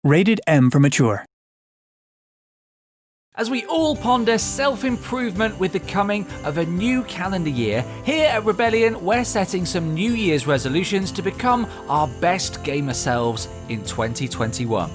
Rated M for mature. As we all ponder self-improvement with the coming of a new calendar year, here at Rebellion we're setting some New Year's resolutions to become our best gamer selves in 2021.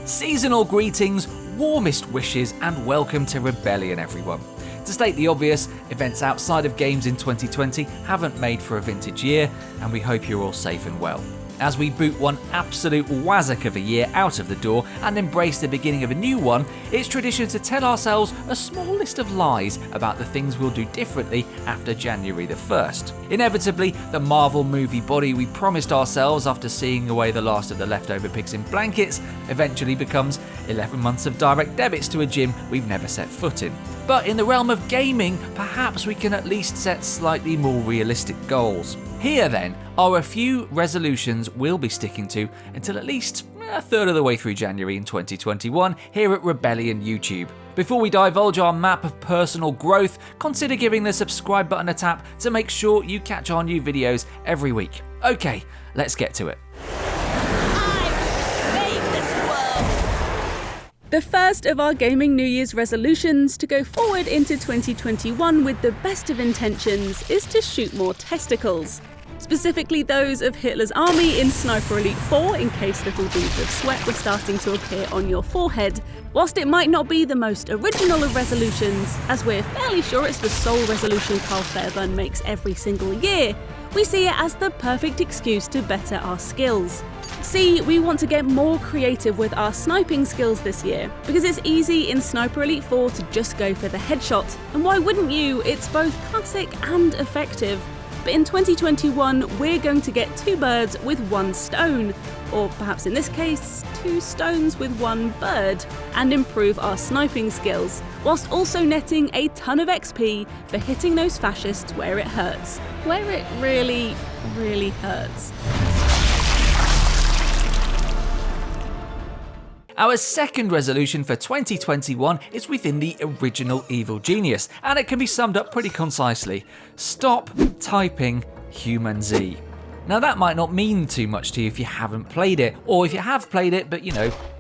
Seasonal greetings, warmest wishes and welcome to Rebellion everyone. To state the obvious, events outside of games in 2020 haven't made for a vintage year and we hope you're all safe and well. As we boot one absolute wazzock of a year out of the door and embrace the beginning of a new one, it's tradition to tell ourselves a small list of lies about the things we'll do differently after January the 1st. Inevitably, the Marvel movie body we promised ourselves after seeing away the last of the leftover pigs in blankets eventually becomes 11 months of direct debits to a gym we've never set foot in. But in the realm of gaming, perhaps we can at least set slightly more realistic goals. Here then are a few resolutions we'll be sticking to until at least a third of the way through January in 2021 here at Rebellion YouTube. Before we divulge our map of personal growth, consider giving the subscribe button a tap to make sure you catch our new videos every week. Okay, let's get to it. The first of our gaming New Year's resolutions to go forward into 2021 with the best of intentions is to shoot more testicles. Specifically those of Hitler's army in Sniper Elite 4 in case little beads of sweat were starting to appear on your forehead. Whilst it might not be the most original of resolutions, as we're fairly sure it's the sole resolution Karl Fairburne makes every single year, we see it as the perfect excuse to better our skills. See, we want to get more creative with our sniping skills this year, because it's easy in Sniper Elite 4 to just go for the headshot, and why wouldn't you? It's both classic and effective. But in 2021, we're going to get two birds with one stone, or perhaps in this case, two stones with one bird, and improve our sniping skills, whilst also netting a ton of XP for hitting those fascists where it hurts. Where it really, really hurts. Our second resolution for 2021 is within the original Evil Genius, and it can be summed up pretty concisely. Stop typing Humanzee. Now that might not mean too much to you if you haven't played it, or if you have played it but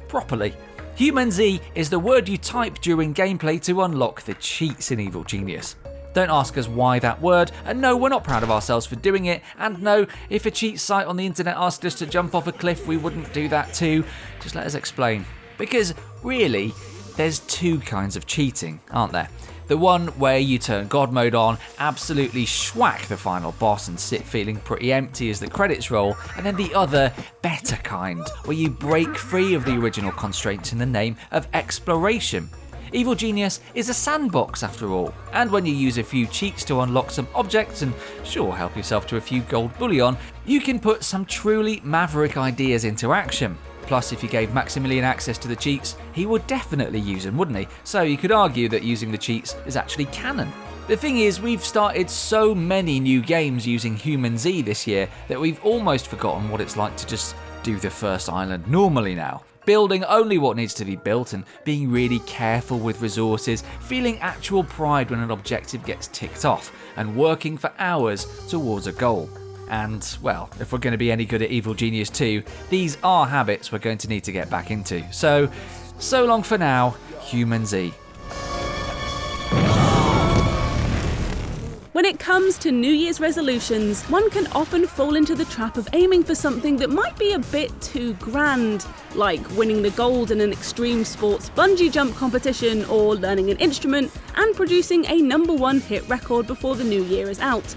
properly. Humanzee is the word you type during gameplay to unlock the cheats in Evil Genius. Don't ask us why that word, and no, we're not proud of ourselves for doing it, and no, if a cheat site on the internet asked us to jump off a cliff, we wouldn't do that too. Just let us explain. Because really, there's two kinds of cheating, aren't there? The one where you turn God mode on, absolutely schwack the final boss and sit feeling pretty empty as the credits roll, and then the other, better kind, where you break free of the original constraints in the name of exploration. Evil Genius is a sandbox after all, and when you use a few cheats to unlock some objects and sure help yourself to a few gold bullion, you can put some truly maverick ideas into action. Plus, if you gave Maximilian access to the cheats, he would definitely use them, wouldn't he? So you could argue that using the cheats is actually canon. The thing is, we've started so many new games using Humanzee this year that we've almost forgotten what it's like to just do the first island normally now. Building only what needs to be built and being really careful with resources, feeling actual pride when an objective gets ticked off, and working for hours towards a goal. And, well, if we're going to be any good at Evil Genius 2, these are habits we're going to need to get back into. So long for now, Humanzee. When it comes to New Year's resolutions, one can often fall into the trap of aiming for something that might be a bit too grand, like winning the gold in an extreme sports bungee jump competition or learning an instrument and producing a #1 hit record before the new year is out.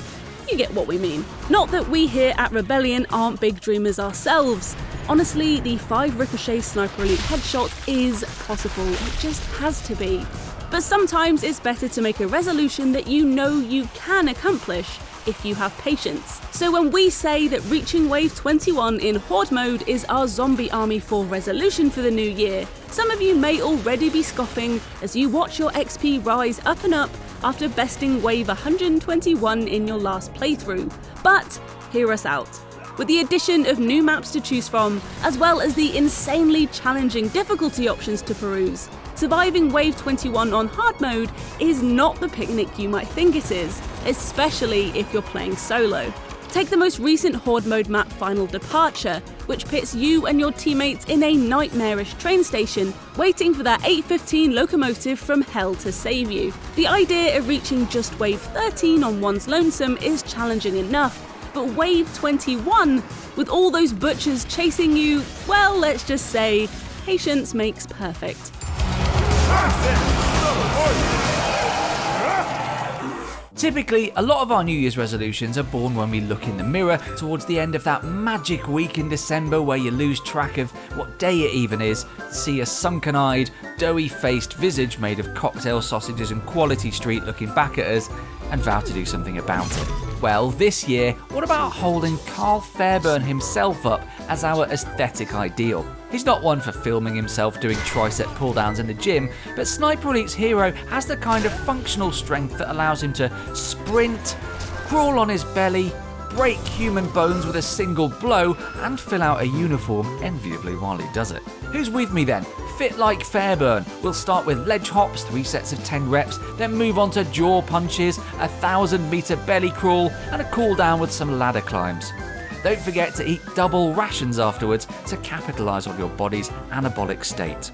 You get what we mean. Not that we here at Rebellion aren't big dreamers ourselves. Honestly, the 5 Ricochet Sniper Elite headshot is possible, it just has to be. But sometimes it's better to make a resolution that you know you can accomplish if you have patience. So when we say that reaching wave 21 in Horde mode is our Zombie Army 4 resolution for the new year, some of you may already be scoffing as you watch your XP rise up and up after besting wave 121 in your last playthrough. But hear us out. With the addition of new maps to choose from, as well as the insanely challenging difficulty options to peruse, surviving Wave 21 on hard mode is not the picnic you might think it is, especially if you're playing solo. Take the most recent Horde mode map Final Departure, which pits you and your teammates in a nightmarish train station, waiting for that 815 locomotive from hell to save you. The idea of reaching just wave 13 on one's lonesome is challenging enough, but wave 21, with all those butchers chasing you, well, let's just say, patience makes perfect. Typically, a lot of our New Year's resolutions are born when we look in the mirror towards the end of that magic week in December where you lose track of what day it even is, see a sunken-eyed, doughy-faced visage made of cocktail sausages and Quality Street looking back at us, and vow to do something about it. Well, this year, what about holding Karl Fairburne himself up as our aesthetic ideal? He's not one for filming himself doing tricep pull-downs in the gym, but Sniper Elite's hero has the kind of functional strength that allows him to sprint, crawl on his belly, break human bones with a single blow, and fill out a uniform enviably while he does it. Who's with me then? Fit like Fairburne. We'll start with ledge hops, 3 sets of 10 reps, then move on to jaw punches, a 1,000-meter belly crawl, and a cool down with some ladder climbs. Don't forget to eat double rations afterwards to capitalise on your body's anabolic state.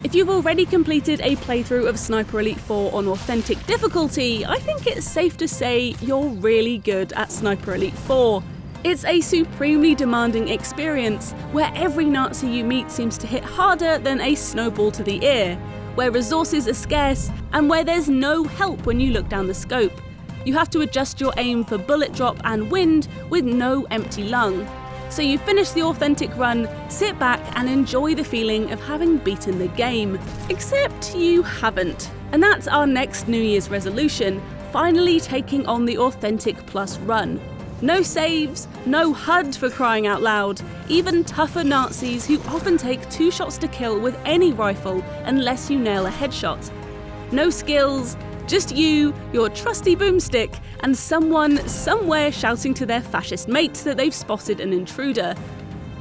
If you've already completed a playthrough of Sniper Elite 4 on Authentic difficulty, I think it's safe to say you're really good at Sniper Elite 4. It's a supremely demanding experience, where every Nazi you meet seems to hit harder than a snowball to the ear, where resources are scarce, and where there's no help when you look down the scope. You have to adjust your aim for bullet drop and wind with no empty lung. So you finish the Authentic run, sit back and enjoy the feeling of having beaten the game. Except you haven't. And that's our next New Year's resolution, finally taking on the Authentic Plus run. No saves, no HUD for crying out loud, even tougher Nazis who often take 2 shots to kill with any rifle unless you nail a headshot. No skills, just you, your trusty boomstick, and someone somewhere shouting to their fascist mates that they've spotted an intruder.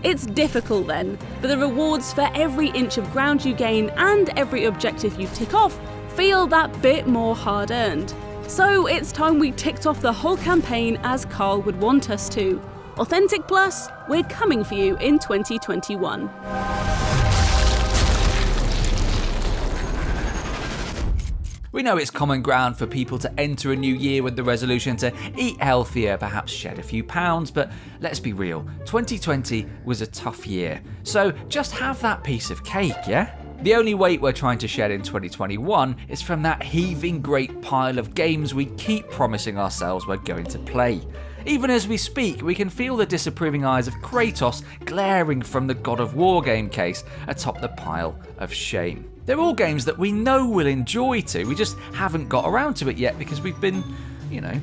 It's difficult then, but the rewards for every inch of ground you gain and every objective you tick off feel that bit more hard-earned. So it's time we ticked off the whole campaign as Karl would want us to. Authentic Plus, we're coming for you in 2021. We know it's common ground for people to enter a new year with the resolution to eat healthier, perhaps shed a few pounds, but let's be real, 2020 was a tough year. So just have that piece of cake, yeah? The only weight we're trying to shed in 2021 is from that heaving great pile of games we keep promising ourselves we're going to play. Even as we speak, we can feel the disapproving eyes of Kratos glaring from the God of War game case atop the pile of shame. They're all games that we know we'll enjoy too, we just haven't got around to it yet because we've been,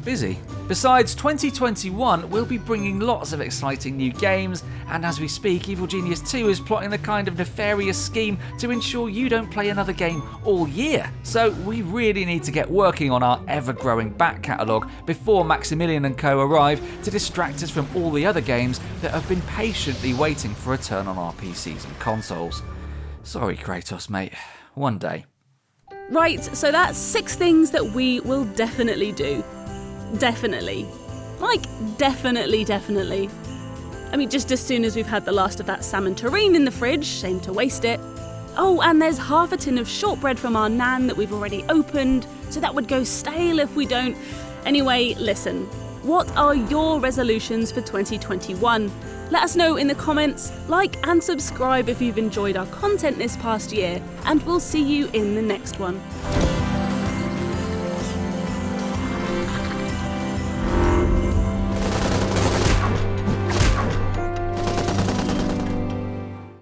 busy. Besides, 2021 will be bringing lots of exciting new games, and as we speak, Evil Genius 2 is plotting the kind of nefarious scheme to ensure you don't play another game all year. So we really need to get working on our ever-growing back catalogue before Maximilian and co arrive to distract us from all the other games that have been patiently waiting for a turn on our PCs and consoles. Sorry, Kratos, mate. One day. Right, so that's 6 things that we will definitely do. Definitely. Like, definitely. I mean, just as soon as we've had the last of that salmon terrine in the fridge, shame to waste it. Oh, and there's half a tin of shortbread from our nan that we've already opened, so that would go stale if we don't. Anyway, listen. What are your resolutions for 2021? Let us know in the comments, like and subscribe if you've enjoyed our content this past year, and we'll see you in the next one.